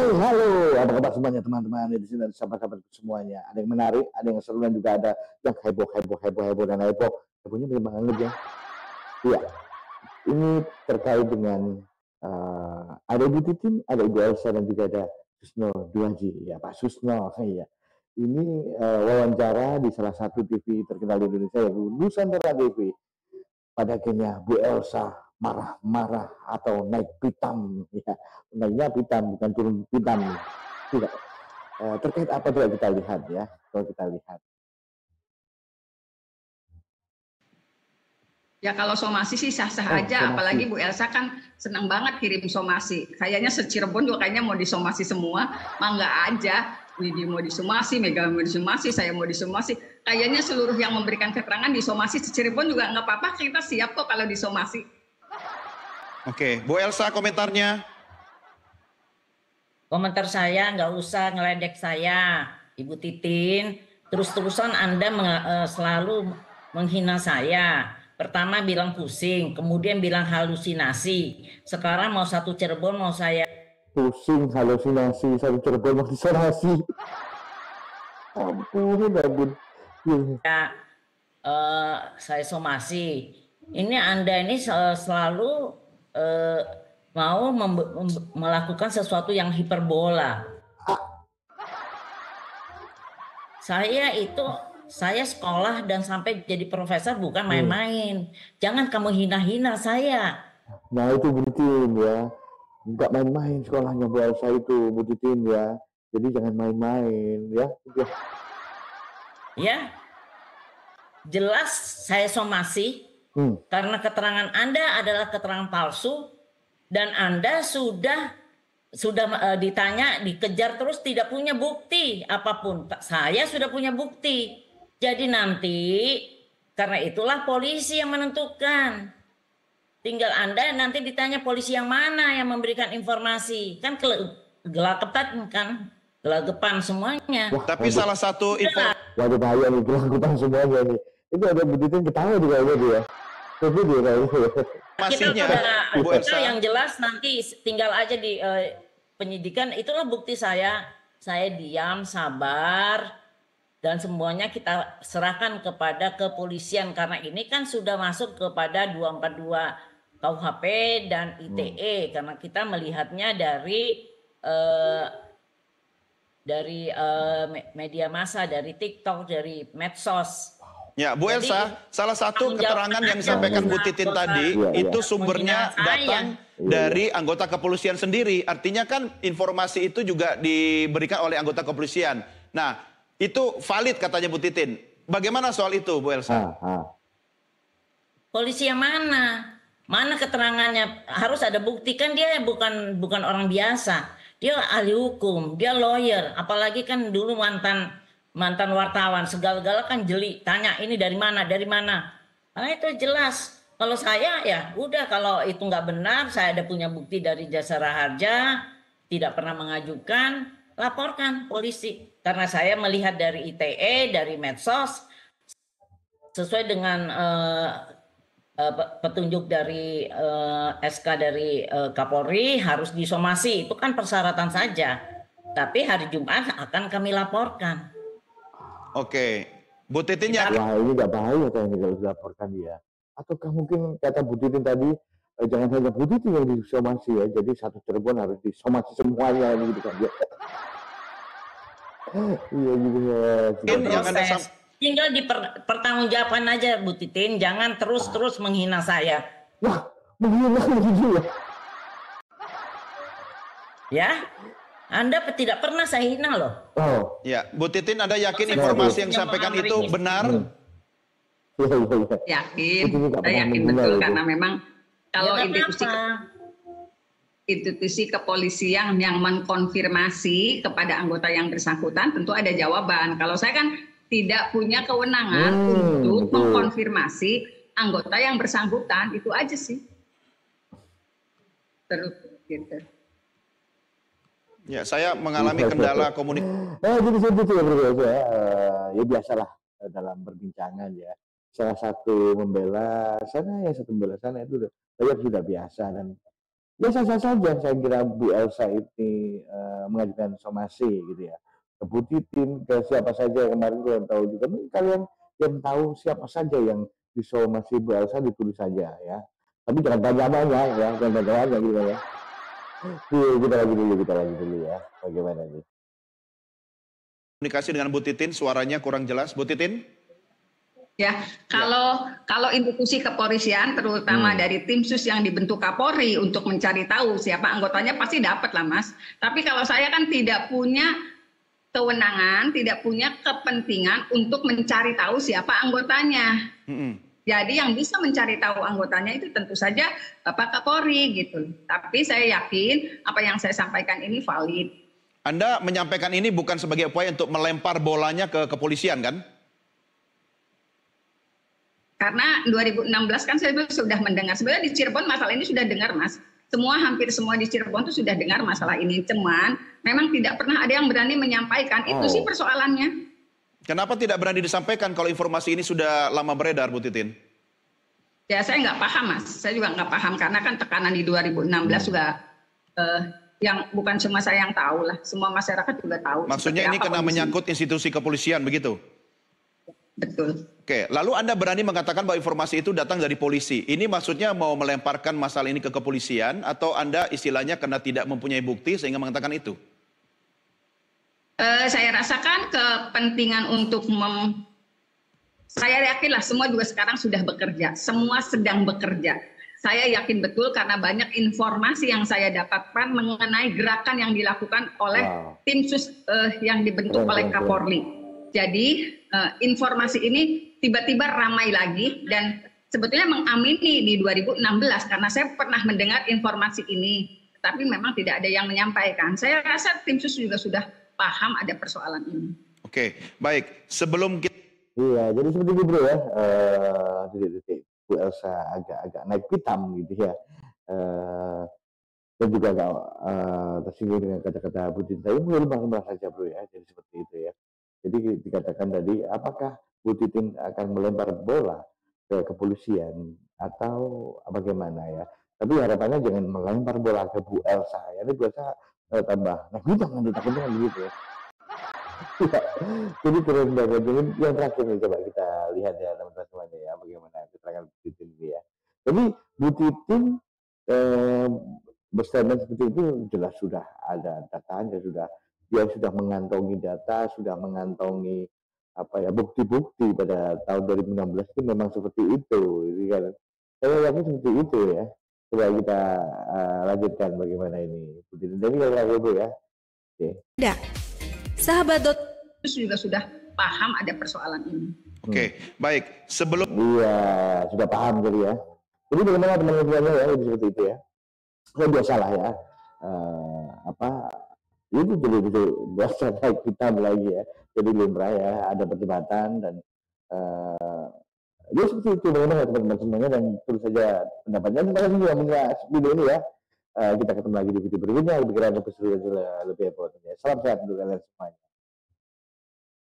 Halo, apa kabar semuanya teman-teman di sini dan sahabat-sahabat semuanya. Ada yang menarik, ada yang seru dan juga ada yang heboh dan heboh. Hebohnya belum banget ya. Iya, ini terkait dengan ada Ibu Titin, ada Ibu Elsa dan juga ada Susno 2G. Ya Pak Susno, iya. Ini wawancara di salah satu TV terkenal di Indonesia, yaitu Nusantara TV. Pada akhirnya Bu Elsa marah-marah atau naik pitam, ya naiknya pitam bukan turun pitam. Tidak. Terkait apa coba kita lihat ya, kalau kita lihat. Ya kalau somasi sih sah-sah aja, apalagi Bu Elsa kan senang banget kirim somasi. Kayaknya se-Cirebon juga kayaknya mau disomasi semua, mangga aja. Widi mau disomasi, Mega mau disomasi, saya mau disomasi. Kayaknya seluruh yang memberikan keterangan disomasi se-Cirebon juga nggak apa-apa, kita siap kok kalau disomasi. Oke, Bu Elsa komentarnya. Komentar saya nggak usah ngeledek saya, Ibu Titin. Terus-terusan Anda selalu menghina saya. Pertama bilang pusing, kemudian bilang halusinasi. Sekarang mau satu Cirebon mau saya pusing, halusinasi, satu Cirebon mau disomasi. Ampun. Ya, saya somasi. Ini Anda ini selalu mau melakukan sesuatu yang hiperbola. Saya sekolah dan sampai jadi profesor bukan main-main. Jangan kamu hina-hina saya. Nah itu Bu Titin ya. Nggak main-main sekolahnya Bu Elsa itu Bu Titin ya. Jadi jangan main-main ya. Ya. Jelas saya somasi. Karena keterangan Anda adalah keterangan palsu. Dan Anda sudah ditanya, dikejar terus tidak punya bukti apapun. Saya sudah punya bukti. Jadi nanti karena itulah polisi yang menentukan. Tinggal Anda nanti ditanya polisi yang mana yang memberikan informasi. Kan gelagapan kan? Gelagapan semuanya. Wah, tapi salah satu informasi. Waduh bahaya nih, gelagapan semuanya nih. Itu ada begitu ketawa juga dia. Tapi dia kita yang jelas nanti tinggal aja di penyidikan. Itulah bukti saya. Saya diam, sabar. Dan semuanya kita serahkan kepada kepolisian karena ini kan sudah masuk kepada 242 KUHP dan ITE karena kita melihatnya dari media massa, dari TikTok, dari medsos. Ya, Bu Elsa, salah satu keterangan yang disampaikan Bu Titin tadi itu sumbernya datang dari anggota kepolisian sendiri. Artinya kan informasi itu juga diberikan oleh anggota kepolisian. Nah, itu valid katanya Bu Titin. Bagaimana soal itu, Bu Elsa? Polisi yang mana? Mana keterangannya? Harus ada bukti kan dia bukan orang biasa. Dia ahli hukum, dia lawyer. Apalagi kan dulu mantan wartawan. Segala-gala kan jeli. Tanya ini dari mana? Dari mana? Nah itu jelas. Kalau saya ya udah kalau itu nggak benar, saya ada punya bukti dari Jasara Harja, tidak pernah mengajukan, laporkan polisi. Karena saya melihat dari ITE, dari medsos, sesuai dengan petunjuk dari SK dari Kapolri harus disomasi. Itu kan persyaratan saja. Tapi hari Jumat akan kami laporkan. Oke. Bu Titin ya. Wah ini nggak bahaya kayaknya kalau dilaporkan dia. Ataukah mungkin kata Bu Titin tadi, jangan hanya Bu Titin yang disomasi ya. Jadi satu Cirebon harus disomasi semuanya gitu kan ya. Iya gitu ya. Tinggal dipertanggungjawabkan aja Bu Titin, jangan terus menghina saya. Wah, menghina gitu ya? Ya, Anda tidak pernah saya hina loh. Oh, ya, Bu Titin, Anda yakin informasi yang disampaikan itu benar? Yakin, saya yakin betul karena memang kalau institusi kepolisian yang mengkonfirmasi kepada anggota yang bersangkutan tentu ada jawaban. Kalau saya kan tidak punya kewenangan untuk mengkonfirmasi anggota yang bersangkutan, itu aja sih. Terus gitu. Ya, saya mengalami kendala komunikasi. Jadi seperti itu ya biasalah dalam perbincangan ya. Salah satu membela sana, ya satu membela sana itu sudah biasa dan Ya sah-sah saja, saya kira Bu Elsa ini mengajukan somasi gitu ya. Ke Bu Titin, ke siapa saja yang kemarin kalian tahu juga. Mungkin kalian yang tahu siapa saja yang disomasi Bu Elsa ditulis saja ya. Tapi jangan banyak-banyak ya, jangan banyak-banyak gitu ya. Kita lagi dulu ya. Bagaimana nih? Komunikasi dengan Bu Titin, suaranya kurang jelas. Bu Titin? Ya, kalau institusi kepolisian, terutama dari tim sus yang dibentuk Kapolri untuk mencari tahu siapa anggotanya, pasti dapat lah, Mas. Tapi kalau saya kan tidak punya kewenangan, tidak punya kepentingan untuk mencari tahu siapa anggotanya. Jadi yang bisa mencari tahu anggotanya itu tentu saja Bapak Kapolri gitu. Tapi saya yakin apa yang saya sampaikan ini valid. Anda menyampaikan ini bukan sebagai upaya untuk melempar bolanya ke kepolisian kan? Karena 2016 kan saya sudah mendengar. Sebenarnya di Cirebon masalah ini sudah dengar, Mas. Hampir semua di Cirebon itu sudah dengar masalah ini. Cuman memang tidak pernah ada yang berani menyampaikan. Itu sih persoalannya. Kenapa tidak berani disampaikan kalau informasi ini sudah lama beredar, Bu Titin? Ya saya nggak paham, Mas. Saya juga nggak paham. Karena kan tekanan di 2016 juga yang bukan cuma saya yang tahu lah. Semua masyarakat juga tahu. Maksudnya ini kena menyangkut institusi kepolisian begitu? Betul. Oke, lalu Anda berani mengatakan bahwa informasi itu datang dari polisi. Ini maksudnya mau melemparkan masalah ini ke kepolisian atau Anda istilahnya karena tidak mempunyai bukti sehingga mengatakan itu? Saya rasakan kepentingan untuk saya yakinlah semua juga sekarang sudah bekerja. Semua sedang bekerja. Saya yakin betul karena banyak informasi yang saya dapatkan mengenai gerakan yang dilakukan oleh tim sus yang dibentuk oleh Kapolri. Jadi informasi ini tiba-tiba ramai lagi dan sebetulnya mengamini di 2016 karena saya pernah mendengar informasi ini, tapi memang tidak ada yang menyampaikan. Saya rasa tim sus juga sudah paham ada persoalan ini. Oke, baik. Sebelum kita... Iya, jadi seperti itu bro ya, detik-detik Bu Elsa agak naik pitam gitu ya. Dan juga agak tersinggung dengan kata-kata Bu Titin. Saya mengubah saja bro ya, jadi seperti itu ya. Jadi dikatakan tadi, apakah Bu Titin akan melempar bola ke kepolisian atau bagaimana ya? Tapi harapannya jangan melempar bola ke Bu Elsa ya. Ini Bu Elsa tambah, nah jangan ditakutnya gitu ya. Jadi keren banget. Yang terakhir nih coba kita lihat ya teman-teman semuanya ya, bagaimana keterangan Bu Titin ini ya. Jadi Bu Titin berstatement seperti itu jelas sudah ada datanya, dia sudah mengantongi data, sudah mengantongi bukti-bukti pada tahun 2016 itu memang seperti itu. Jadi kan saya yakin seperti itu ya. Coba kita lanjutkan bagaimana ini. Jadi kalau Bu ya. Oke. Tidak. Sahabat juga sudah paham ada persoalan ini. Oke, baik. Sebelum sudah paham jadi ya. Jadi bagaimana teman-teman ya seperti itu ya. Saya biasalah ya. Itu betul-betul biasa naik hitam lagi ya. Jadi lumrah ya, ada perdebatan dan dia seperti itu bagaimana teman-teman semuanya dan terus saja pendapatnya. Terima kasih juga mengenai video ini ya. Kita ketemu lagi di video berikutnya lebih keren, lebih seru, lebih heboh. Salam sehat untuk kalian semuanya.